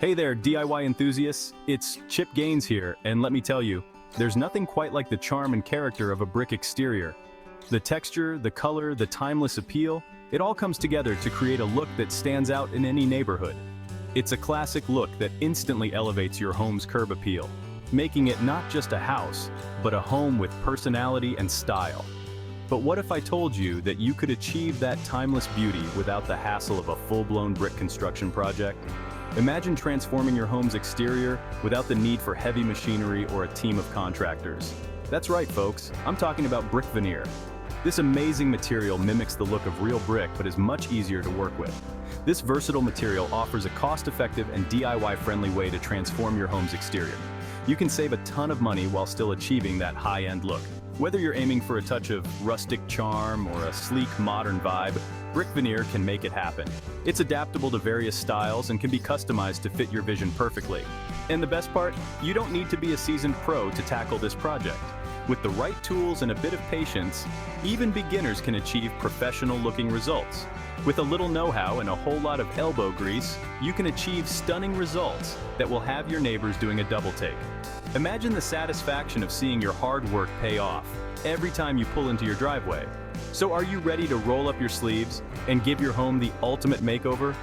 Hey there, DIY enthusiasts. It's Chip Gaines here, and let me tell you, there's nothing quite like the charm and character of a brick exterior. The texture, the color, the timeless appeal, it all comes together to create a look that stands out in any neighborhood. It's a classic look that instantly elevates your home's curb appeal, making it not just a house, but a home with personality and style. But what if I told you that you could achieve that timeless beauty without the hassle of a full-blown brick construction project? Imagine transforming your home's exterior without the need for heavy machinery or a team of contractors. That's right, folks. I'm talking about brick veneer. This amazing material mimics the look of real brick but is much easier to work with. This versatile material offers a cost-effective and DIY-friendly way to transform your home's exterior. You can save a ton of money while still achieving that high-end look. Whether you're aiming for a touch of rustic charm or a sleek, modern vibe, brick veneer can make it happen. It's adaptable to various styles and can be customized to fit your vision perfectly. And the best part, you don't need to be a seasoned pro to tackle this project. With the right tools and a bit of patience, even beginners can achieve professional-looking results. With a little know-how and a whole lot of elbow grease, you can achieve stunning results that will have your neighbors doing a double take. Imagine the satisfaction of seeing your hard work pay off every time you pull into your driveway. So are you ready to roll up your sleeves and give your home the ultimate makeover?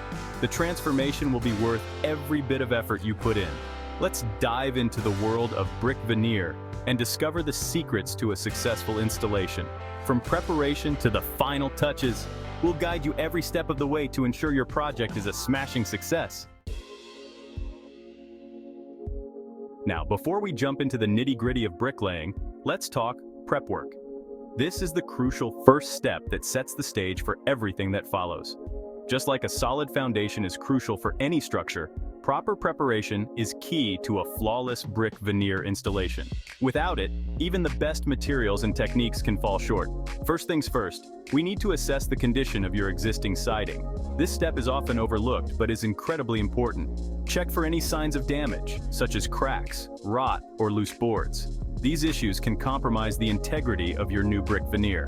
The transformation will be worth every bit of effort you put in. Let's dive into the world of brick veneer and discover the secrets to a successful installation. From preparation to the final touches, we'll guide you every step of the way to ensure your project is a smashing success. Now, before we jump into the nitty-gritty of bricklaying, let's talk prep work. This is the crucial first step that sets the stage for everything that follows. Just like a solid foundation is crucial for any structure, proper preparation is key to a flawless brick veneer installation. Without it, even the best materials and techniques can fall short. First things first, we need to assess the condition of your existing siding. This step is often overlooked but is incredibly important. Check for any signs of damage, such as cracks, rot, or loose boards. These issues can compromise the integrity of your new brick veneer.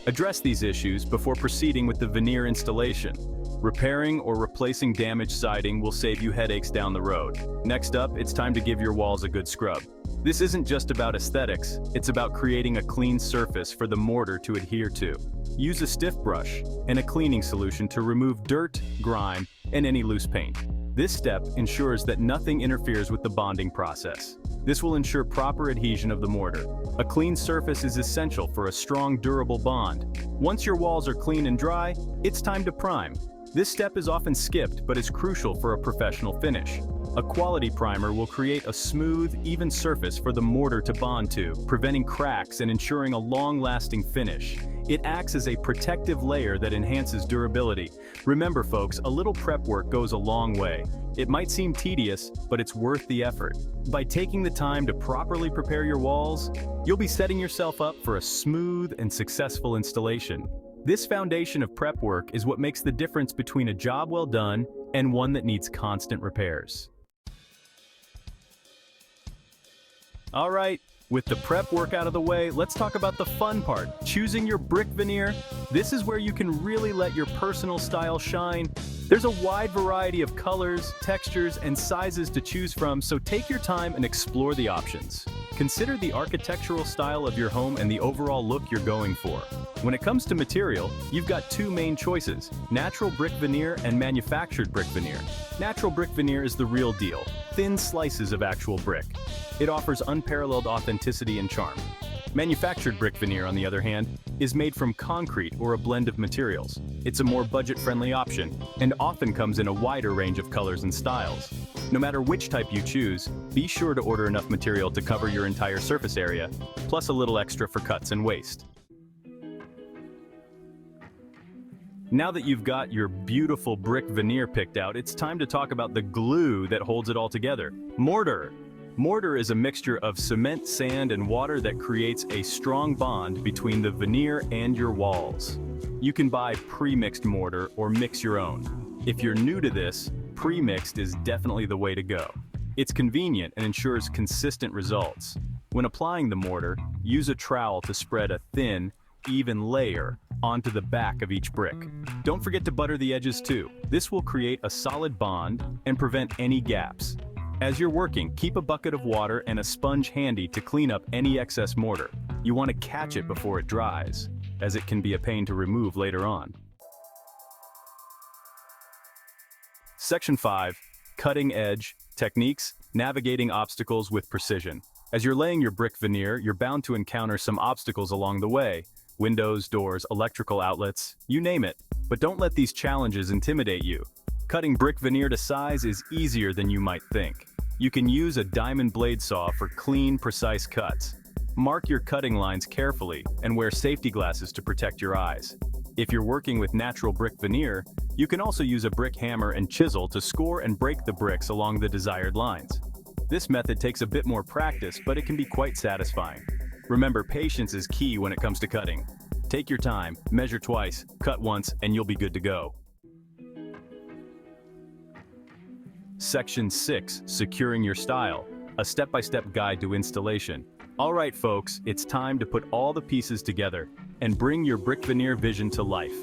Address these issues before proceeding with the veneer installation. Repairing or replacing damaged siding will save you headaches down the road. Next up, it's time to give your walls a good scrub. This isn't just about aesthetics, it's about creating a clean surface for the mortar to adhere to. Use a stiff brush and a cleaning solution to remove dirt, grime, and any loose paint. This step ensures that nothing interferes with the bonding process. This will ensure proper adhesion of the mortar. A clean surface is essential for a strong, durable bond. Once your walls are clean and dry, it's time to prime. This step is often skipped but is crucial for a professional finish. A quality primer will create a smooth, even surface for the mortar to bond to, preventing cracks and ensuring a long-lasting finish. It acts as a protective layer that enhances durability. Remember, folks, a little prep work goes a long way. It might seem tedious, but it's worth the effort. By taking the time to properly prepare your walls, you'll be setting yourself up for a smooth and successful installation. This foundation of prep work is what makes the difference between a job well done and one that needs constant repairs. All right, with the prep work out of the way, let's talk about the fun part, choosing your brick veneer. This is where you can really let your personal style shine. There's a wide variety of colors, textures, and sizes to choose from, so take your time and explore the options. Consider the architectural style of your home and the overall look you're going for. When it comes to material, you've got two main choices: natural brick veneer and manufactured brick veneer. Natural brick veneer is the real deal, thin slices of actual brick. It offers unparalleled authenticity and charm. Manufactured brick veneer, on the other hand, is made from concrete or a blend of materials. It's a more budget-friendly option and often comes in a wider range of colors and styles. No matter which type you choose, be sure to order enough material to cover your entire surface area, plus a little extra for cuts and waste. Now that you've got your beautiful brick veneer picked out, it's time to talk about the glue that holds it all together: mortar. Mortar is a mixture of cement, sand, and water that creates a strong bond between the veneer and your walls. You can buy pre-mixed mortar or mix your own. If you're new to this, pre-mixed is definitely the way to go. It's convenient and ensures consistent results. When applying the mortar, use a trowel to spread a thin, even layer onto the back of each brick. Don't forget to butter the edges too. This will create a solid bond and prevent any gaps. As you're working, keep a bucket of water and a sponge handy to clean up any excess mortar. You want to catch it before it dries, as it can be a pain to remove later on. Section 5. Cutting edge techniques, navigating obstacles with precision. As you're laying your brick veneer, you're bound to encounter some obstacles along the way. Windows, doors, electrical outlets, you name it. But don't let these challenges intimidate you. Cutting brick veneer to size is easier than you might think. You can use a diamond blade saw for clean, precise cuts. Mark your cutting lines carefully and wear safety glasses to protect your eyes. If you're working with natural brick veneer, you can also use a brick hammer and chisel to score and break the bricks along the desired lines. This method takes a bit more practice, but it can be quite satisfying. Remember, patience is key when it comes to cutting. Take your time, measure twice, cut once, and you'll be good to go. Section 6. Securing your style. A step-by-step guide to installation. Alright folks, it's time to put all the pieces together and bring your brick veneer vision to life.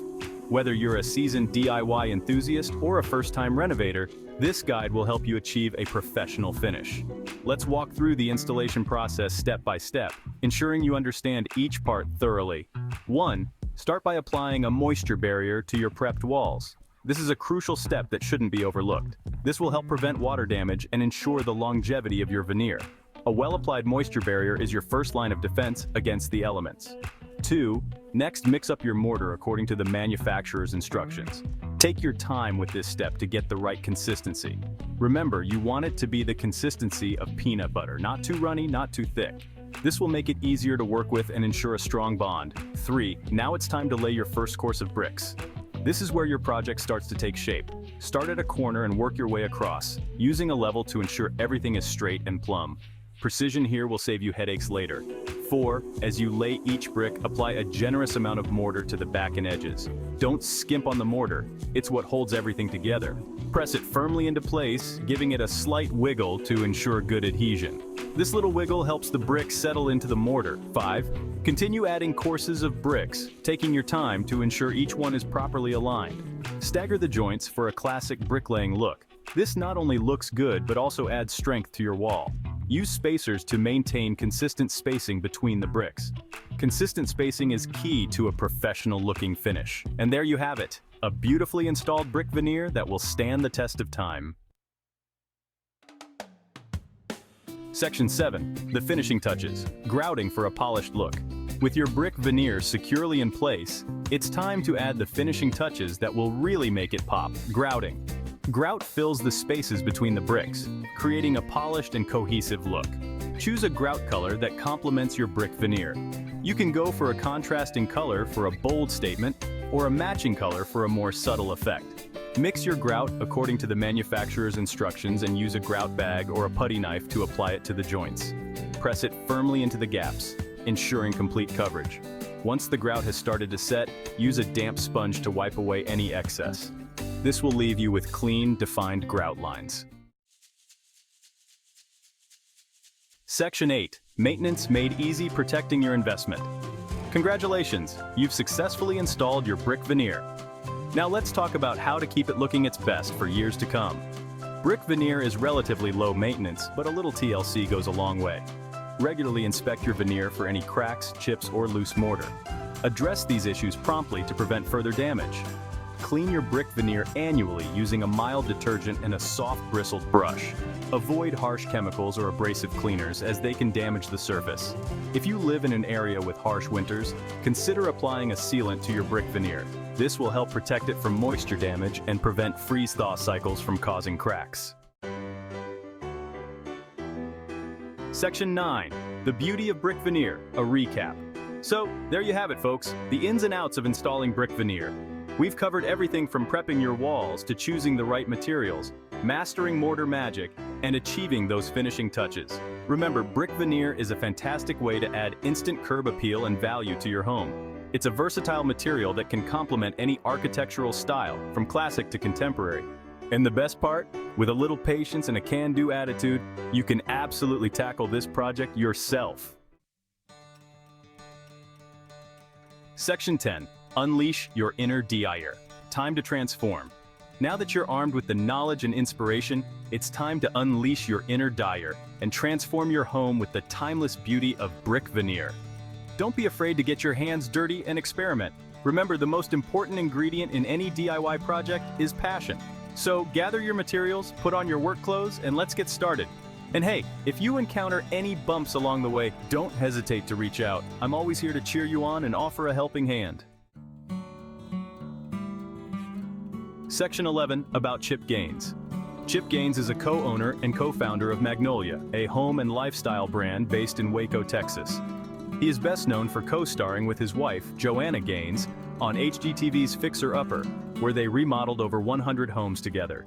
Whether you're a seasoned DIY enthusiast or a first-time renovator, this guide will help you achieve a professional finish. Let's walk through the installation process step by step, ensuring you understand each part thoroughly. 1. Start by applying a moisture barrier to your prepped walls. This is a crucial step that shouldn't be overlooked. This will help prevent water damage and ensure the longevity of your veneer. A well-applied moisture barrier is your first line of defense against the elements. 2. Next, mix up your mortar according to the manufacturer's instructions. Take your time with this step to get the right consistency. Remember, you want it to be the consistency of peanut butter, not too runny, not too thick. This will make it easier to work with and ensure a strong bond. 3. Now it's time to lay your first course of bricks. This is where your project starts to take shape. Start at a corner and work your way across, using a level to ensure everything is straight and plumb. Precision here will save you headaches later. 4. As you lay each brick, apply a generous amount of mortar to the back and edges. Don't skimp on the mortar. It's what holds everything together. Press it firmly into place, giving it a slight wiggle to ensure good adhesion. This little wiggle helps the brick settle into the mortar. 5. Continue adding courses of bricks, taking your time to ensure each one is properly aligned. Stagger the joints for a classic bricklaying look. This not only looks good, but also adds strength to your wall. Use spacers to maintain consistent spacing between the bricks. Consistent spacing is key to a professional-looking finish. And there you have it, a beautifully installed brick veneer that will stand the test of time. Section 7. The finishing touches. Grouting for a polished look. With your brick veneer securely in place, it's time to add the finishing touches that will really make it pop. Grouting. Grout fills the spaces between the bricks, creating a polished and cohesive look. Choose a grout color that complements your brick veneer. You can go for a contrasting color for a bold statement, or a matching color for a more subtle effect. Mix your grout according to the manufacturer's instructions and use a grout bag or a putty knife to apply it to the joints. Press it firmly into the gaps, ensuring complete coverage. Once the grout has started to set, use a damp sponge to wipe away any excess. This will leave you with clean, defined grout lines. Section 8. Maintenance made easy, protecting your investment. Congratulations, you've successfully installed your brick veneer. Now let's talk about how to keep it looking its best for years to come. Brick veneer is relatively low maintenance, but a little TLC goes a long way. Regularly inspect your veneer for any cracks, chips, or loose mortar. Address these issues promptly to prevent further damage. Clean your brick veneer annually using a mild detergent and a soft bristled brush. Avoid harsh chemicals or abrasive cleaners as they can damage the surface. If you live in an area with harsh winters, consider applying a sealant to your brick veneer. This will help protect it from moisture damage and prevent freeze-thaw cycles from causing cracks. Section 9. The beauty of brick veneer, a recap. So, there you have it folks, the ins and outs of installing brick veneer. We've covered everything from prepping your walls to choosing the right materials, mastering mortar magic, and achieving those finishing touches. Remember, brick veneer is a fantastic way to add instant curb appeal and value to your home. It's a versatile material that can complement any architectural style, from classic to contemporary. And the best part? With a little patience and a can-do attitude, you can absolutely tackle this project yourself. Section 10. Unleash your inner DIer. Time to transform. Now that you're armed with the knowledge and inspiration, it's time to unleash your inner dyer and transform your home with the timeless beauty of brick veneer. Don't be afraid to get your hands dirty and experiment. Remember, the most important ingredient in any DIY project is passion. So gather your materials, put on your work clothes, and let's get started. And hey, if you encounter any bumps along the way, don't hesitate to reach out. I'm always here to cheer you on and offer a helping hand. Section 11, about Chip Gaines. Chip Gaines is a co-owner and co-founder of Magnolia, a home and lifestyle brand based in Waco, Texas. He is best known for co-starring with his wife, Joanna Gaines, on HGTV's Fixer Upper, where they remodeled over 100 homes together.